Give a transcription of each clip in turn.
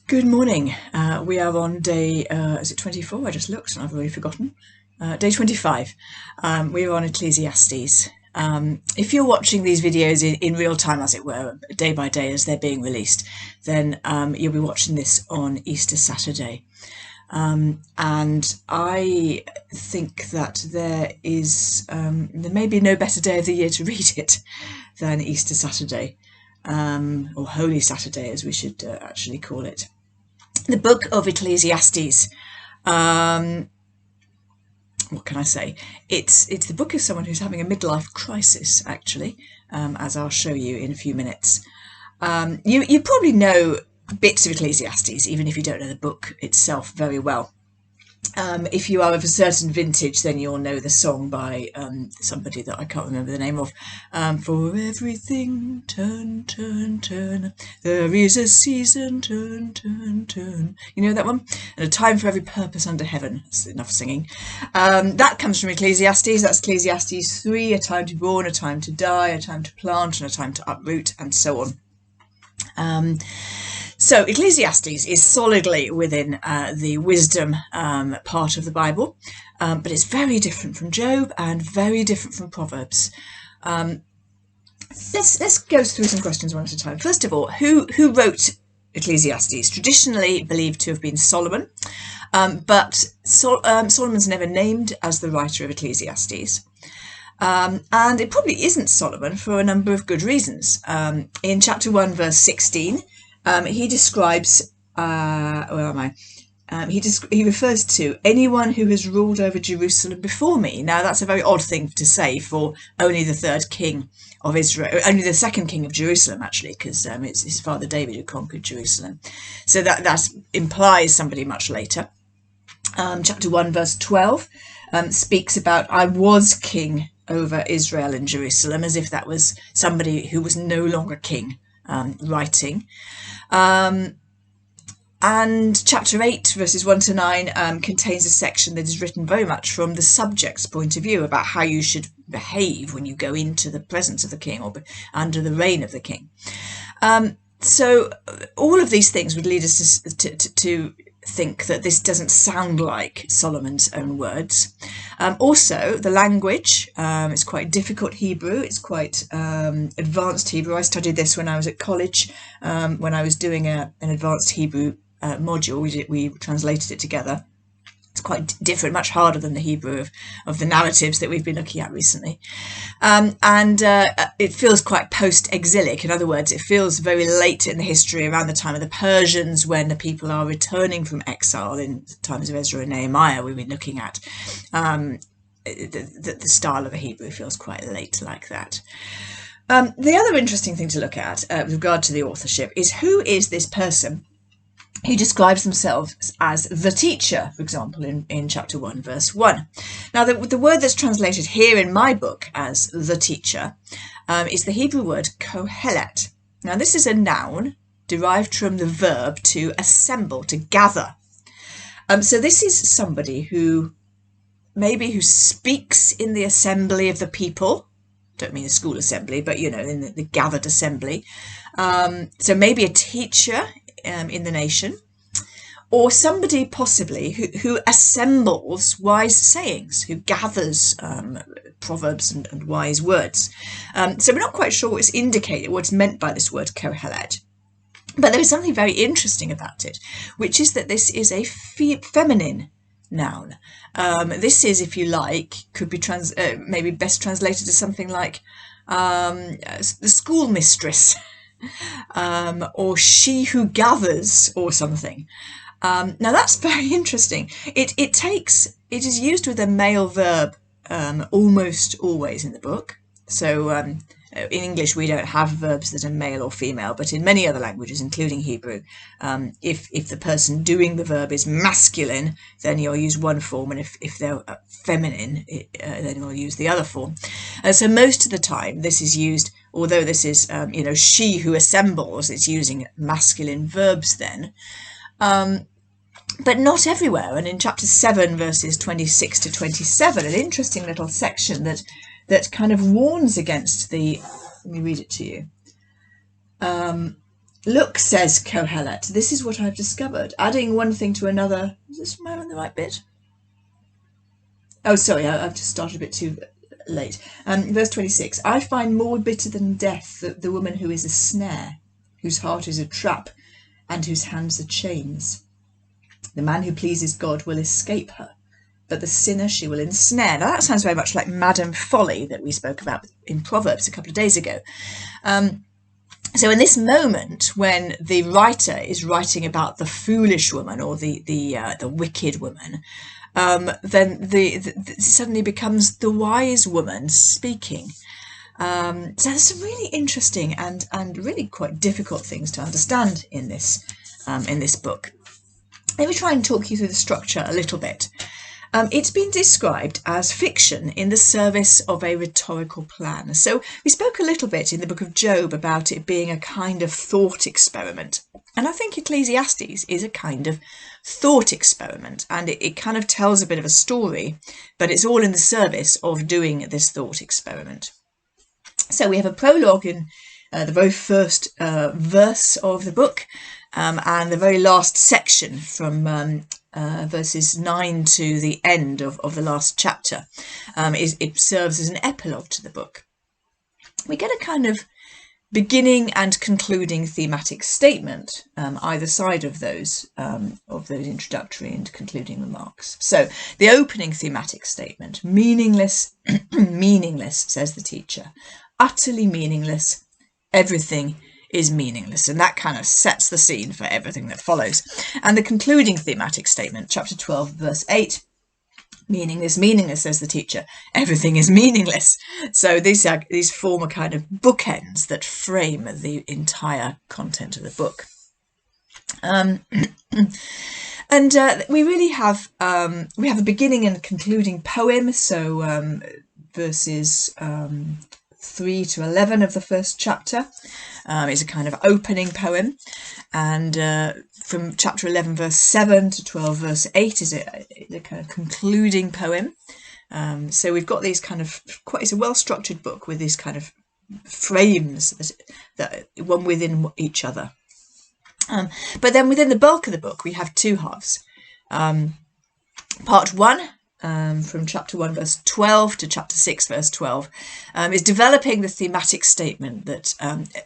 Good morning. We are on day, is it 24? I just looked and I've already forgotten. Day 25. We are on Ecclesiastes. If you're watching these videos in real time, as it were, day by day as they're being released, then you'll be watching this on Easter Saturday. And I think that there may be no better day of the year to read it than Easter Saturday, or Holy Saturday, as we should actually call it. The Book of Ecclesiastes. What can I say? It's the book of someone who's having a midlife crisis, actually, as I'll show you in a few minutes. You probably know bits of Ecclesiastes, even if you don't know the book itself very well. If you are of a certain vintage, then you'll know the song by somebody that I can't remember the name of. For everything, turn, turn, turn. There is a season, turn, turn, turn. You know that one? And a time for every purpose under heaven. That's enough singing. That comes from Ecclesiastes. That's Ecclesiastes 3, a time to be born, a time to die, a time to plant, and a time to uproot, and so on. So Ecclesiastes is solidly within the wisdom part of the Bible, but it's very different from Job and very different from Proverbs. Let's go through some questions one at a time. First of all, who wrote Ecclesiastes? Traditionally believed to have been Solomon, but Solomon's never named as the writer of Ecclesiastes. And it probably isn't Solomon for a number of good reasons. In chapter 1, verse 16, he describes, where am I? He refers to anyone who has ruled over Jerusalem before me. Now, that's a very odd thing to say for only the third king of Israel, only the second king of Jerusalem, actually, because it's his father David who conquered Jerusalem. So that implies somebody much later. Chapter 1, verse 12 speaks about, I was king over Israel and Jerusalem, as if that was somebody who was no longer king writing. And chapter 8, verses 1 to 9, contains a section that is written very much from the subject's point of view about how you should behave when you go into the presence of the king or under the reign of the king. So all of these things would lead us to think that this doesn't sound like Solomon's own words. Also, the language is quite difficult Hebrew. It's quite advanced Hebrew. I studied this when I was at college, when I was doing an advanced Hebrew module. We translated it together. It's quite different, much harder than the Hebrew of the narratives that we've been looking at recently. It feels quite post-exilic. In other words, it feels very late in the history, around the time of the Persians, when the people are returning from exile in the times of Ezra and Nehemiah. We've been looking at the style of a Hebrew feels quite late like that. The other interesting thing to look at with regard to the authorship is who is this person who describes themselves as the teacher, for example, in chapter 1, verse 1. Now, the word that's translated here in my book as the teacher is the Hebrew word kohelet. Now, this is a noun derived from the verb to assemble, to gather. So this is somebody who speaks in the assembly of the people. Don't mean the school assembly, but, in the gathered assembly. So maybe a teacher in the nation, or somebody possibly who assembles wise sayings, who gathers proverbs and wise words. So we're not quite sure what's meant by this word kohelet. But there is something very interesting about it, which is that this is a feminine noun. This is, if you like, could be maybe best translated as something like the schoolmistress. Or she who gathers, or something. Now that's very interesting. It is used with a male verb almost always in the book. So in English we don't have verbs that are male or female, but in many other languages, including Hebrew, if the person doing the verb is masculine, then you'll use one form, and if they're feminine, then you'll use the other form. So most of the time this is used, although this is she who assembles, it's using masculine verbs then, but not everywhere. And in chapter 7, verses 26 to 27, an interesting little section that kind of warns against let me read it to you. Look, says Kohelet, this is what I've discovered. Adding one thing to another. Is this am I on the right bit? Oh, sorry, I've just started a bit too late. Verse 26. I find more bitter than death the woman who is a snare, whose heart is a trap, and whose hands are chains. The man who pleases God will escape her, but the sinner she will ensnare. Now that sounds very much like Madame Folly that we spoke about in Proverbs a couple of days ago. So in this moment, when the writer is writing about the foolish woman or the wicked woman, then suddenly becomes the wise woman speaking. So there's some really interesting and really quite difficult things to understand in this book. Let me try and talk you through the structure a little bit. It's been described as fiction in the service of a rhetorical plan. So we spoke a little bit in the book of Job about it being a kind of thought experiment. And I think Ecclesiastes is a kind of thought experiment, and it kind of tells a bit of a story, but it's all in the service of doing this thought experiment. So we have a prologue in the very first verse of the book, and the very last section from verses 9 to the end of the last chapter. It serves as an epilogue to the book. We get a kind of beginning and concluding thematic statement either side of those introductory and concluding remarks. So the opening thematic statement: meaningless, meaningless, says the teacher, utterly meaningless, everything is meaningless, and that kind of sets the scene for everything that follows. And the concluding thematic statement, chapter 12, verse 8, meaningless, meaningless, says the teacher, everything is meaningless. So these form a kind of bookends that frame the entire content of the book. We really have a beginning and concluding poem. So verses 3 to 11 of the first chapter is a kind of opening poem, and from chapter 11 verse 7 to 12 verse 8 is a kind of concluding poem. So we've got these kind of it's a well-structured book with these kind of frames that one within each other. But then within the bulk of the book we have two halves. Part 1, from chapter 1 verse 12 to chapter 6 verse 12, is developing the thematic statement that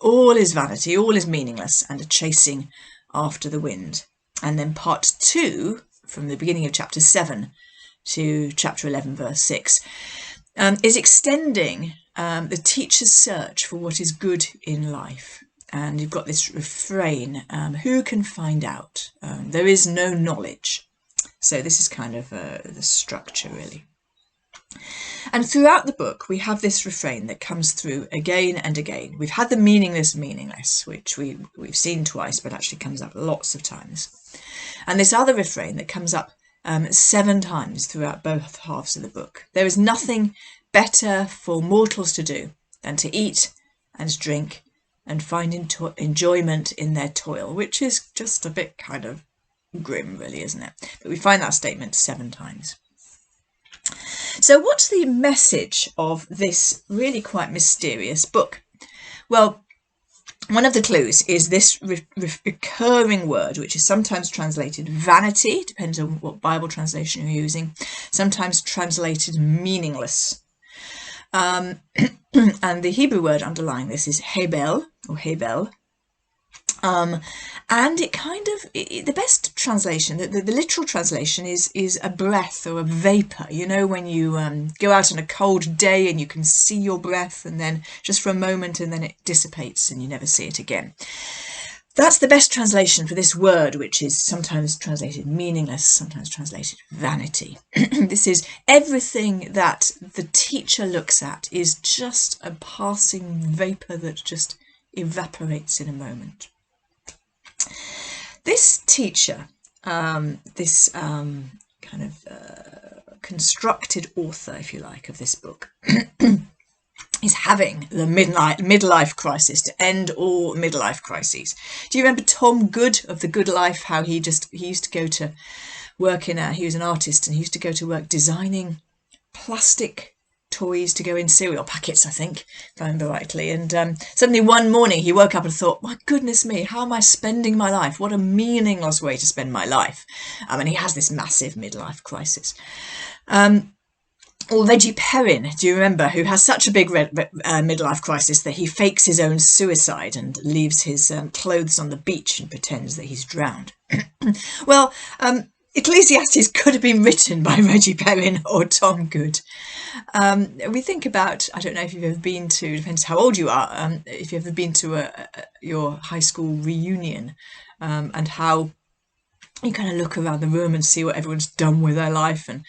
all is vanity, all is meaningless, and a chasing after the wind. And then part 2, from the beginning of chapter 7 to chapter 11 verse 6, is extending the teacher's search for what is good in life. And you've got this refrain, who can find out? There is no knowledge. So this is kind of the structure, really. And throughout the book, we have this refrain that comes through again and again. We've had the meaningless, meaningless, which we've seen twice, but actually comes up lots of times. And this other refrain that comes up 7 times throughout both halves of the book. There is nothing better for mortals to do than to eat and drink and find enjoyment in their toil, which is just a bit kind of grim, really, isn't it? But we find that statement 7 times. So what's the message of this really quite mysterious book? Well, one of the clues is this recurring word, which is sometimes translated vanity, depends on what Bible translation you're using, sometimes translated meaningless. And the Hebrew word underlying this is hebel, or hebel. And it kind of, the best translation, the literal translation is a breath or a vapour. You know, when you go out on a cold day and you can see your breath, and then just for a moment, and then it dissipates and you never see it again. That's the best translation for this word, which is sometimes translated meaningless, sometimes translated vanity. This is everything that the teacher looks at is just a passing vapour that just evaporates in a moment. This teacher, this kind of constructed author, if you like, of this book, is having the midlife crisis to end all midlife crises. Do you remember Tom Good of The Good Life? How he used to go to work he was an artist, and he used to go to work designing plastic toys to go in cereal packets, I think, if I remember rightly. And suddenly one morning he woke up and thought, my goodness me, how am I spending my life? What a meaningless way to spend my life. And he has this massive midlife crisis. Or Reggie Perrin, do you remember, who has such a big midlife crisis that he fakes his own suicide and leaves his clothes on the beach and pretends that he's drowned. Well, Ecclesiastes could have been written by Reggie Perrin or Tom Good. We think about, I don't know if you've ever been to, depends how old you are, if you've ever been to your high school reunion, and how you kind of look around the room and see what everyone's done with their life, and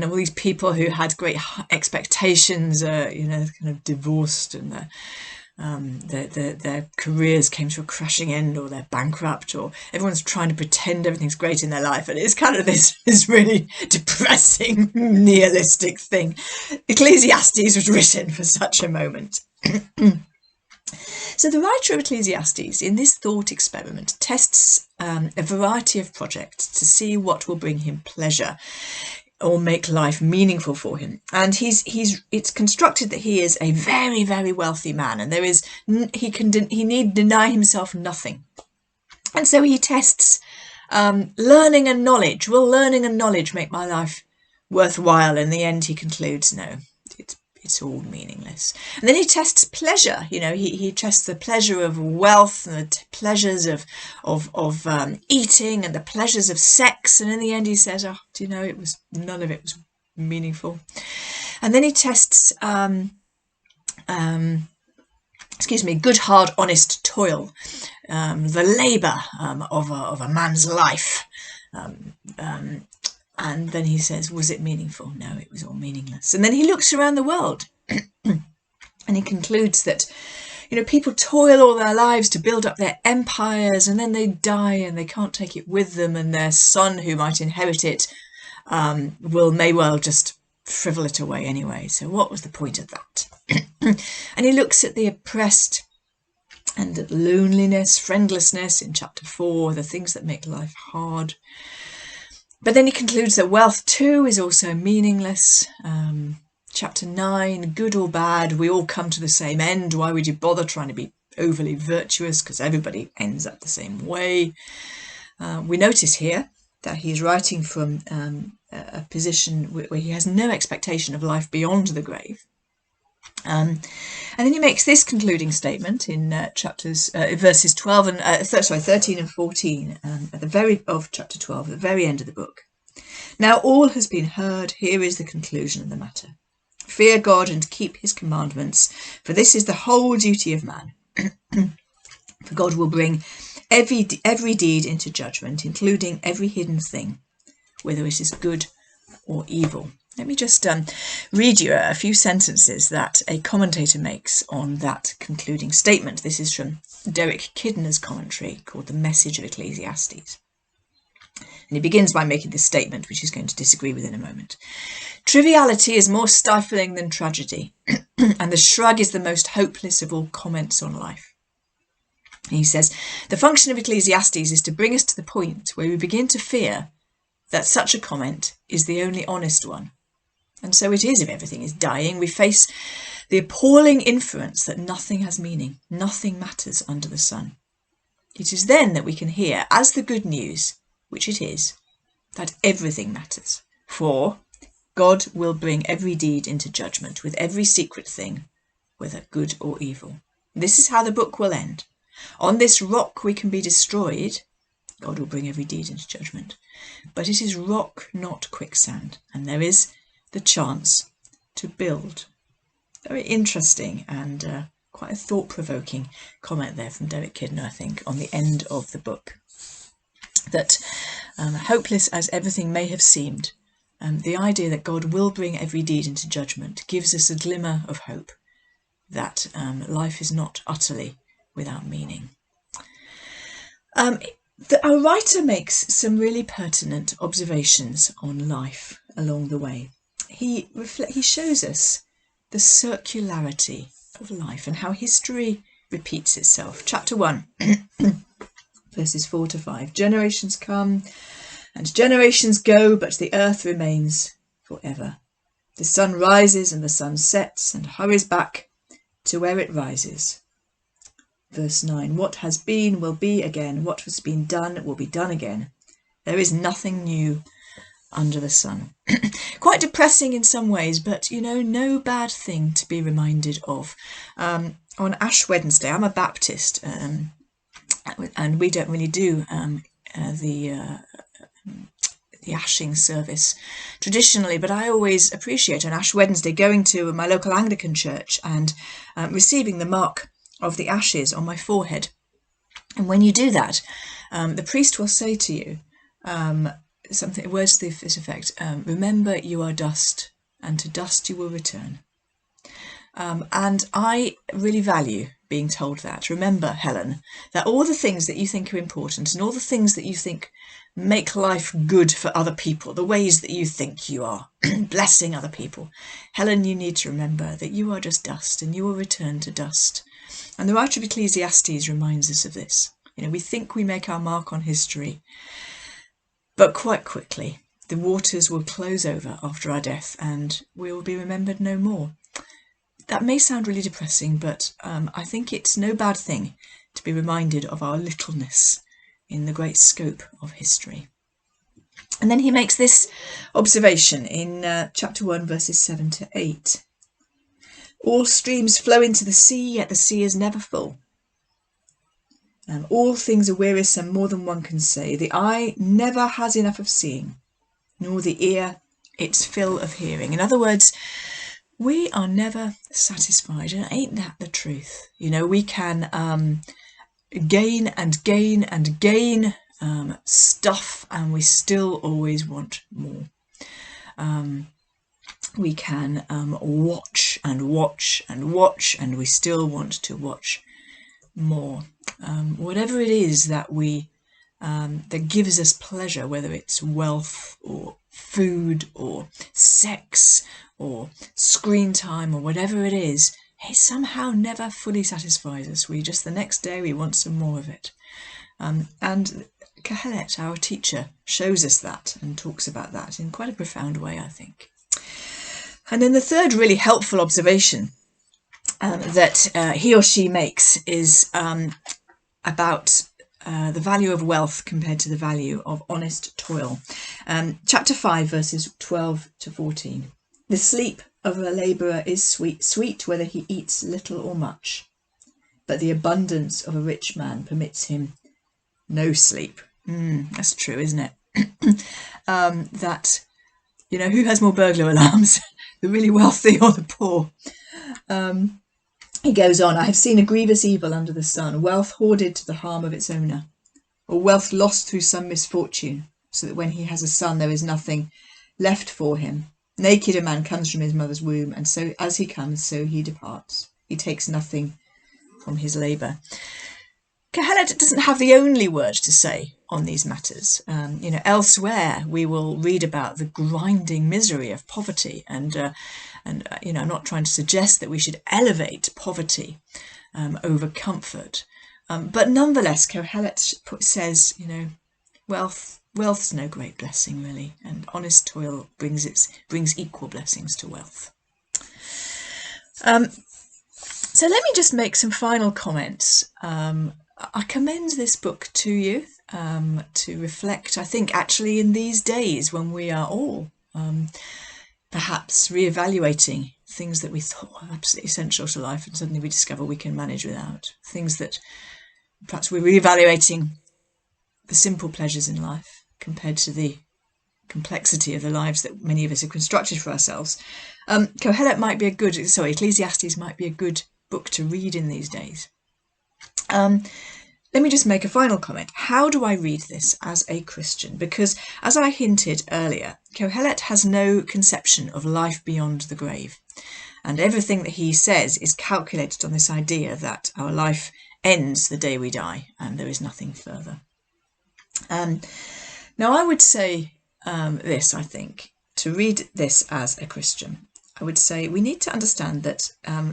all these people who had great expectations, kind of divorced, and their careers came to a crashing end, or they're bankrupt, or everyone's trying to pretend everything's great in their life, and it's kind of this really depressing, nihilistic thing. Ecclesiastes was written for such a moment. So the writer of Ecclesiastes, in this thought experiment, tests a variety of projects to see what will bring him pleasure or make life meaningful for him. And it's constructed that he is a very, very wealthy man, and he need deny himself nothing. And so he tests learning and knowledge. Will learning and knowledge make my life worthwhile? In the end, he concludes, no, it's all meaningless. And then he tests pleasure. He tests the pleasure of wealth and the pleasures of eating and the pleasures of sex. And in the end, he says, "Oh, do you know, none of it was meaningful." And then he tests, good, hard, honest toil, the labour of a man's life. And then he says, was it meaningful? No, it was all meaningless. And then he looks around the world and he concludes that, people toil all their lives to build up their empires, and then they die and they can't take it with them, and their son who might inherit it may well just shrivel it away anyway. So what was the point of that? And he looks at the oppressed and at loneliness, friendlessness in chapter 4, the things that make life hard. But then he concludes that wealth too is also meaningless. Chapter 9, good or bad, we all come to the same end. Why would you bother trying to be overly virtuous? Because everybody ends up the same way. We notice here that he's writing from a position where he has no expectation of life beyond the grave. And then he makes this concluding statement in verses 13 and 14 of chapter 12, at the very end of the book. Now all has been heard. Here is the conclusion of the matter. Fear God and keep his commandments, for this is the whole duty of man. For God will bring every deed into judgment, including every hidden thing, whether it is good or evil. Let me just read you a few sentences that a commentator makes on that concluding statement. This is from Derek Kidner's commentary called The Message of Ecclesiastes. And he begins by making this statement, which he's going to disagree with in a moment. Triviality is more stifling than tragedy, and the shrug is the most hopeless of all comments on life. And he says, the function of Ecclesiastes is to bring us to the point where we begin to fear that such a comment is the only honest one. And so it is if everything is dying. We face the appalling inference that nothing has meaning, nothing matters under the sun. It is then that we can hear as the good news, which it is, that everything matters. For God will bring every deed into judgment with every secret thing, whether good or evil. This is how the book will end. On this rock we can be destroyed. God will bring every deed into judgment. But it is rock, not quicksand, and there is the chance to build. Very interesting and quite a thought-provoking comment there from Derek Kidner, I think, on the end of the book. That hopeless as everything may have seemed, the idea that God will bring every deed into judgment gives us a glimmer of hope that life is not utterly without meaning. Our writer makes some really pertinent observations on life along the way. He shows us the circularity of life and how history repeats itself. Chapter 1, verses 4 to 5. Generations come and generations go, but the earth remains forever. The sun rises and the sun sets and hurries back to where it rises. Verse 9, what has been will be again. What has been done will be done again. There is nothing new under the sun. Quite depressing in some ways, but no bad thing to be reminded of. On Ash Wednesday, I'm a Baptist, and we don't really do the ashing service traditionally, but I always appreciate on Ash Wednesday going to my local Anglican church and receiving the mark of the ashes on my forehead. And when you do that, the priest will say to you something, words to this effect: remember you are dust, and to dust you will return. And I really value being told that. Remember, Helen, that all the things that you think are important and all the things that you think make life good for other people, the ways that you think you are blessing other people, Helen, you need to remember that you are just dust and you will return to dust. And the writer of Ecclesiastes reminds us of this. We think we make our mark on history, but quite quickly the waters will close over after our death and we will be remembered no more. That may sound really depressing, but I think it's no bad thing to be reminded of our littleness in the great scope of history. And then he makes this observation in chapter 1, verses 7 to 8. All streams flow into the sea, yet the sea is never full. All things are wearisome, more than one can say. The eye never has enough of seeing, nor the ear its fill of hearing. In other words, we are never satisfied, and ain't that the truth? We can gain and gain and gain stuff, and we still always want more. We can watch and watch and watch, and we still want to watch more. Whatever it is that that gives us pleasure, whether it's wealth or food or sex or screen time or whatever it is, it somehow never fully satisfies us. The next day we want some more of it. And Kohelet, our teacher, shows us that and talks about that in quite a profound way, I think. And then the third really helpful observation that he or she makes is about the value of wealth compared to the value of honest toil. Chapter 5, verses 12 to 14. The sleep of a labourer is sweet whether he eats little or much, but the abundance of a rich man permits him no sleep. That's true, isn't it? That, who has more burglar alarms, the really wealthy or the poor? He goes on, I have seen a grievous evil under the sun, wealth hoarded to the harm of its owner, or wealth lost through some misfortune, so that when he has a son there is nothing left for him. Naked a man comes from his mother's womb, and so as he comes, so he departs. He takes nothing from his labour. Kohelet doesn't have the only word to say on these matters. Elsewhere we will read about the grinding misery of poverty, and I'm not trying to suggest that we should elevate poverty over comfort, but nonetheless, Kohelet says, wealth's no great blessing really, and honest toil brings equal blessings to wealth. So let me just make some final comments. I commend this book to you to reflect, I think, actually in these days when we are all perhaps re-evaluating things that we thought were absolutely essential to life and suddenly we discover we can manage without. Things that perhaps we're re-evaluating the simple pleasures in life compared to the complexity of the lives that many of us have constructed for ourselves. Ecclesiastes might be a good book to read in these days. Let me just make a final comment. How do I read this as a Christian? Because, as I hinted earlier, Kohelet has no conception of life beyond the grave. And everything that he says is calculated on this idea that our life ends the day we die and there is nothing further. Now, I would say this, I think, to read this as a Christian. I would say we need to understand that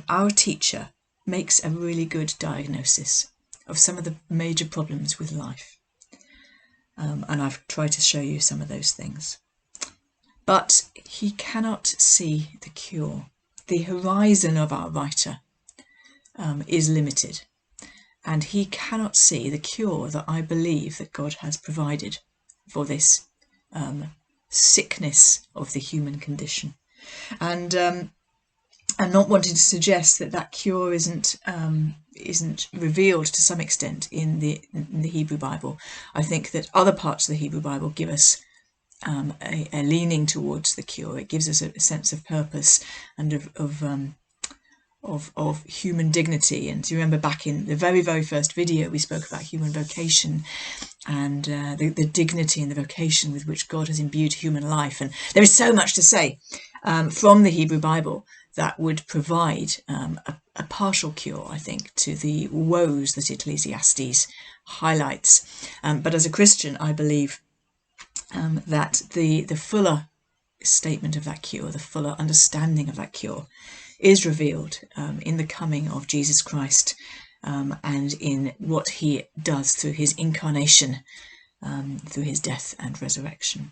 our teacher makes a really good diagnosis of some of the major problems with life. And I've tried to show you some of those things. But he cannot see the cure. The horizon of our writer is limited, and he cannot see the cure that I believe that God has provided for this sickness of the human condition. And I'm not wanting to suggest that that cure isn't revealed to some extent in the Hebrew Bible. I think that other parts of the Hebrew Bible give us a leaning towards the cure. It gives us a sense of purpose and of human dignity. And do you remember back in the very, very first video we spoke about human vocation and the dignity and the vocation with which God has imbued human life. And there is so much to say from the Hebrew Bible that would provide a partial cure, I think, to the woes that Ecclesiastes highlights. But as a Christian, I believe that the fuller statement of that cure, the fuller understanding of that cure, is revealed in the coming of Jesus Christ and in what he does through his incarnation, through his death and resurrection.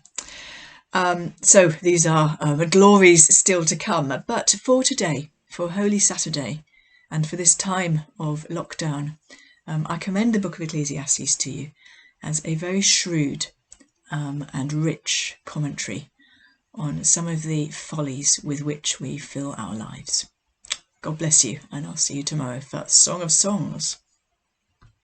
So these are glories still to come. But for today, for Holy Saturday, and for this time of lockdown, I commend the Book of Ecclesiastes to you as a very shrewd and rich commentary on some of the follies with which we fill our lives. God bless you, and I'll see you tomorrow for Song of Songs.